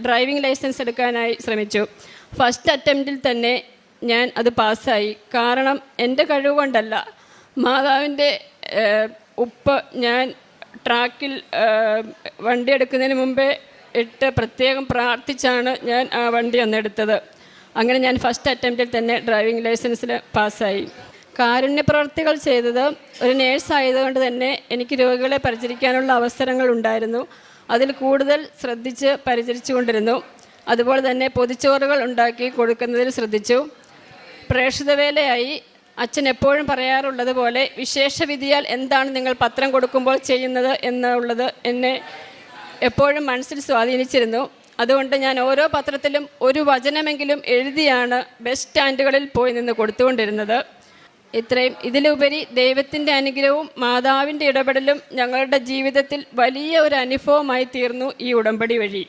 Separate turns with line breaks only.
Driving licence എടുക്കാനായി ശ്രമിച്ചു. First അറ്റംപ്റ്റിൽ തന്നെ ഞാൻ അത് പാസ്സായി. കാരണം എൻ്റെ കഴിവ് കൊണ്ടല്ല, മാതാവിൻ്റെ ഉപ്പ് ഞാൻ ട്രാക്കിൽ വണ്ടി എടുക്കുന്നതിന് മുമ്പേ ഇട്ട് പ്രത്യേകം പ്രാർത്ഥിച്ചാണ് ഞാൻ ആ വണ്ടി അന്നെടുത്തത്. അങ്ങനെ ഞാൻ ഫസ്റ്റ് അറ്റംപ്റ്റിൽ തന്നെ ഡ്രൈവിംഗ് ലൈസൻസിൽ പാസ്സായി. കാരുണ്യ പ്രവർത്തികൾ ചെയ്തത് ഒരു നേഴ്സായതുകൊണ്ട് തന്നെ എനിക്ക് രോഗികളെ പരിചരിക്കാനുള്ള അവസരങ്ങൾ ഉണ്ടായിരുന്നു. അതിൽ കൂടുതൽ ശ്രദ്ധിച്ച് പരിചരിച്ചു കൊണ്ടിരുന്നു. അതുപോലെ തന്നെ പൊതിച്ചോറുകൾ ഉണ്ടാക്കി കൊടുക്കുന്നതിൽ ശ്രദ്ധിച്ചു. പ്രേക്ഷിത വേലയായി അച്ഛൻ എപ്പോഴും പറയാറുള്ളത് പോലെ വിശേഷവിധിയാൽ എന്താണ് നിങ്ങൾ പത്രം കൊടുക്കുമ്പോൾ ചെയ്യുന്നത് എന്നുള്ളത് എന്നെ എപ്പോഴും മനസ്സിൽ സ്വാധീനിച്ചിരുന്നു. അതുകൊണ്ട് ഞാൻ ഓരോ പത്രത്തിലും ഒരു വചനമെങ്കിലും എഴുതിയാണ് ബസ് സ്റ്റാൻഡുകളിൽ പോയി നിന്ന് കൊടുത്തുകൊണ്ടിരുന്നത്. ഇതിലുപരി ദൈവത്തിൻ്റെ അനുഗ്രഹവും മാതാവിൻ്റെ ഇടപെടലും ഞങ്ങളുടെ ജീവിതത്തിൽ വലിയ ഒരു അനുഭവമായി തീർന്നു ഈ ഉടമ്പടി വഴി.